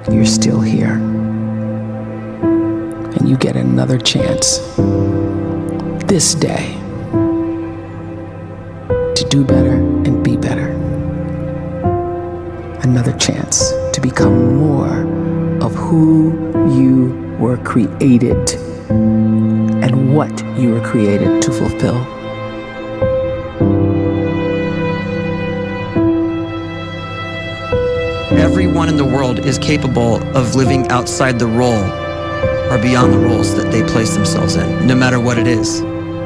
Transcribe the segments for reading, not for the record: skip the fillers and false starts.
you're still here. And you get another chance this day to do better and be better. Another chance to become more of who you were created and what you were created to fulfill. Everyone in the world is capable of living outside the role or beyond the roles that they place themselves in, no matter what it is.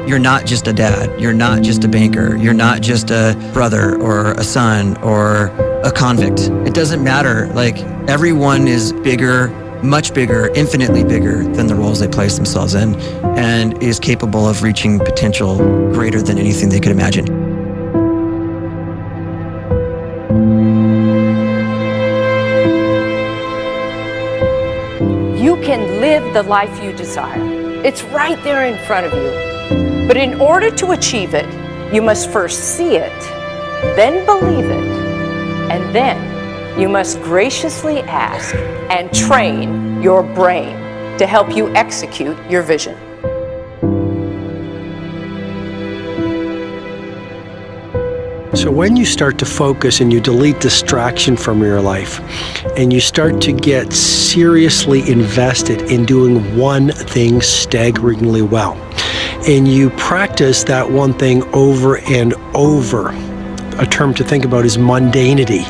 You're not just a dad, you're not just a banker, you're not just a brother or a son or a convict. It doesn't matter. Like, everyone is bigger, much bigger, infinitely bigger than the roles they place themselves in, and is capable of reaching potential greater than anything they could imagine. You can live the life you desire. It's right there in front of you. But in order to achieve it, you must first see it, then believe it, and then you must graciously ask and train your brain to help you execute your vision. So when you start to focus and you delete distraction from your life, and you start to get seriously invested in doing one thing staggeringly well, and you practice that one thing over and over, a term to think about is mundanity.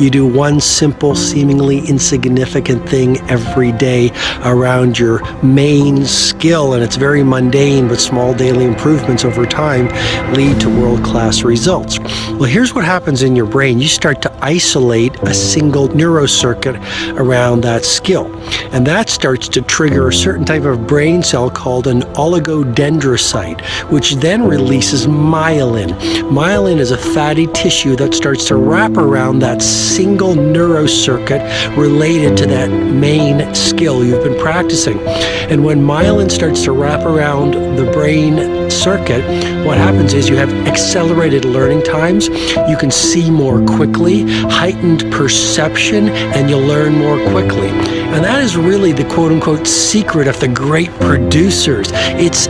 You do one simple, seemingly insignificant thing every day around your main skill, and it's very mundane, but small daily improvements over time lead to world-class results. Well, here's what happens in your brain. You start to isolate a single neurocircuit around that skill, and that starts to trigger a certain type of brain cell called an oligodendrocyte, which then releases myelin. Myelin is a fatty tissue that starts to wrap around that single neurocircuit related to that main skill you've been practicing. And when myelin starts to wrap around the brain circuit, what happens is you have accelerated learning times, you can see more quickly, heightened perception, and you'll learn more quickly. And that is really the quote-unquote secret of the great producers. It's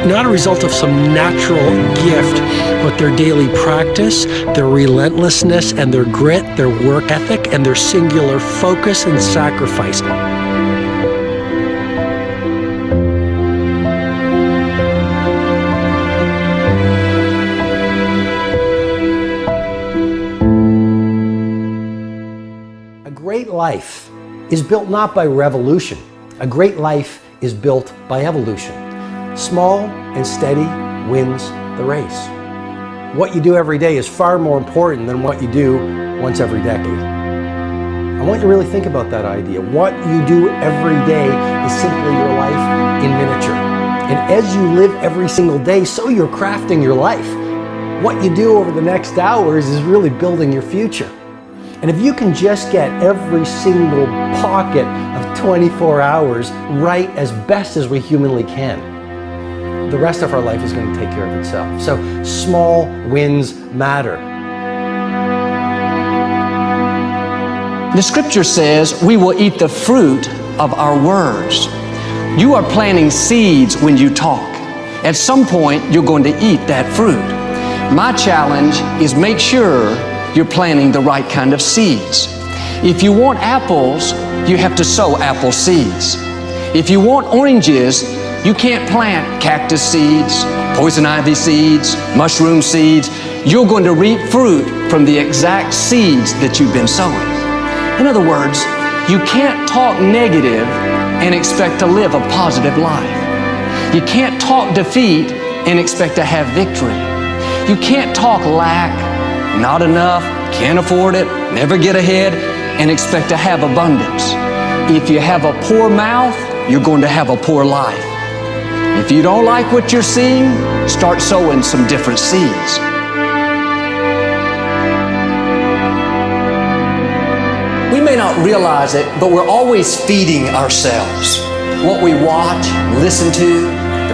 not a result of some natural gift, but their daily practice, their relentlessness and their grit, their work ethic, and their singular focus and sacrifice. A great life is built not by revolution. A great life is built by evolution. Small and steady wins the race. What you do every day is far more important than what you do once every decade. I want you to really think about that idea. What you do every day is simply your life in miniature. And as you live every single day, so you're crafting your life. What you do over the next hours is really building your future. And if you can just get every single pocket of 24 hours right as best as we humanly can, the rest of our life is going to take care of itself. So small wins matter. The scripture says we will eat the fruit of our words. You are planting seeds when you talk. At some point, you're going to eat that fruit. My challenge is make sure you're planting the right kind of seeds. If you want apples, you have to sow apple seeds. If you want oranges, you can't plant cactus seeds, poison ivy seeds, mushroom seeds. You're going to reap fruit from the exact seeds that you've been sowing. In other words, you can't talk negative and expect to live a positive life. You can't talk defeat and expect to have victory. You can't talk lack, not enough, can't afford it, never get ahead, and expect to have abundance. If you have a poor mouth, you're going to have a poor life. If you don't like what you're seeing, start sowing some different seeds. We may not realize it, but we're always feeding ourselves. What we watch, listen to,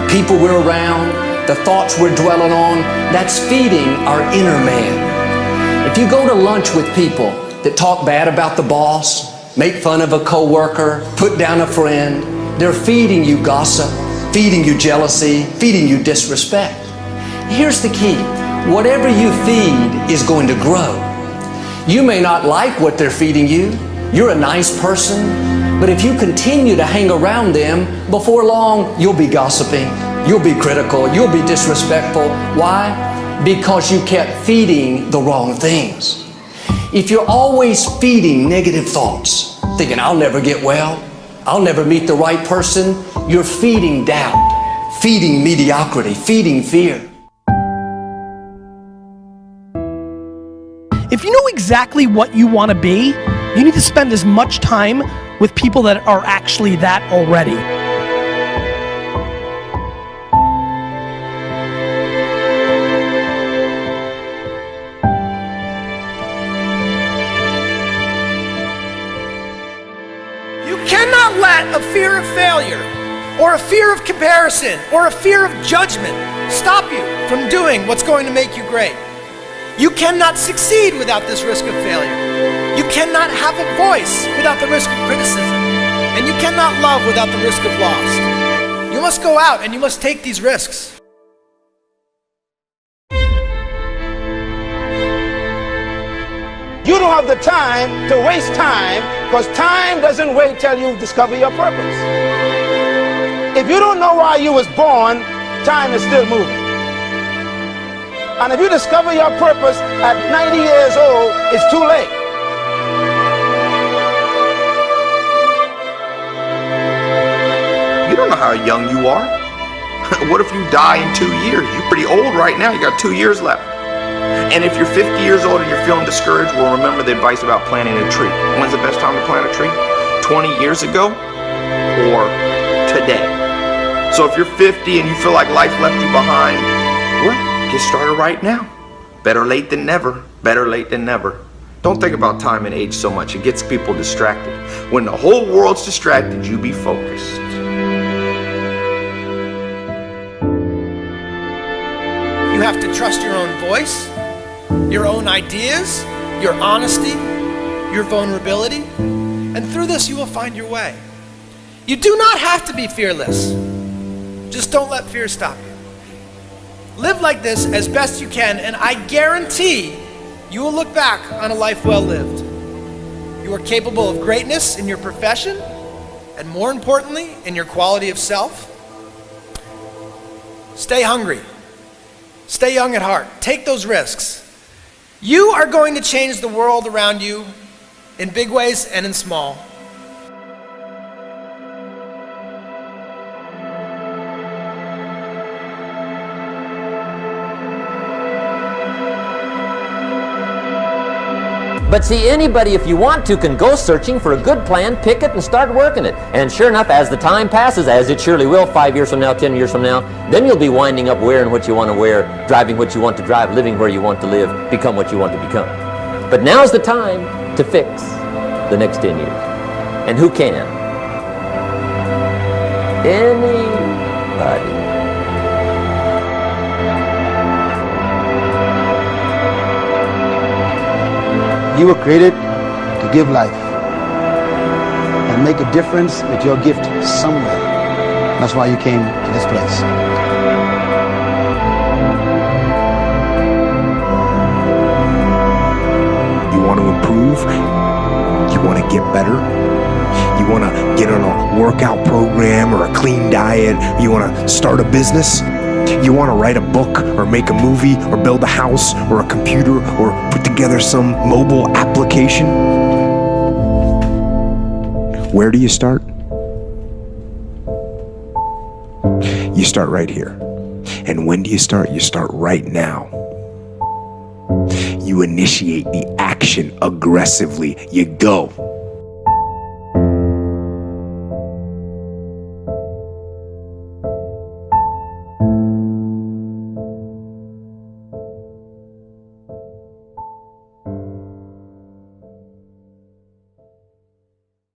the people we're around, the thoughts we're dwelling on, that's feeding our inner man. If you go to lunch with people that talk bad about the boss, make fun of a coworker, put down a friend. They're feeding you gossip, feeding you jealousy, feeding you disrespect. Here's the key. Whatever you feed is going to grow. You may not like what they're feeding you. You're a nice person, but if you continue to hang around them, before long, you'll be gossiping, you'll be critical, you'll be disrespectful. Why? Because you kept feeding the wrong things. If you're always feeding negative thoughts, thinking, I'll never get well, I'll never meet the right person, you're feeding doubt, feeding mediocrity, feeding fear. If you know exactly what you want to be, you need to spend as much time with people that are actually that already. You cannot let a fear of failure, or a fear of comparison, or a fear of judgment stop you from doing what's going to make you great. You cannot succeed without this risk of failure. You cannot have a voice without the risk of criticism. And you cannot love without the risk of loss. You must go out and you must take these risks. You don't have the time to waste time, because time doesn't wait till you discover your purpose. If you don't know why you was born, time is still moving. And if you discover your purpose at 90 years old, it's too late. You don't know how young you are. What if you die in 2 years? You're pretty old right now. You got 2 years left. And if you're 50 years old and you're feeling discouraged, well, remember the advice about planting a tree. When's the best time to plant a tree? 20 years ago or today? So if you're 50 and you feel like life left you behind, well, get started right now. Better late than never. Better late than never. Don't think about time and age so much. It gets people distracted. When the whole world's distracted, you be focused. You have to trust your own voice, your own ideas, your honesty, your vulnerability, and through this you will find your way. You do not have to be fearless. Just don't let fear stop you. Live like this as best you can, and I guarantee you will look back on a life well lived. You are capable of greatness in your profession, and more importantly, in your quality of self. Stay hungry. Stay young at heart. Take those risks. You are going to change the world around you in big ways and in small. But see, anybody, if you want to, can go searching for a good plan, pick it, and start working it. And sure enough, as the time passes, as it surely will 5 years from now, 10 years from now, then you'll be winding up wearing what you want to wear, driving what you want to drive, living where you want to live, become what you want to become. But now's the time to fix the next 10 years. And who can? Anybody. You were created to give life and make a difference with your gift somewhere. That's why you came to this place. You want to improve? You want to get better? You want to get on a workout program or a clean diet? You want to start a business? You want to write a book or make a movie or build a house or a computer or put together some mobile application? Where do you start? You start right here. And when do you start? You start right now. You initiate the action aggressively. You go.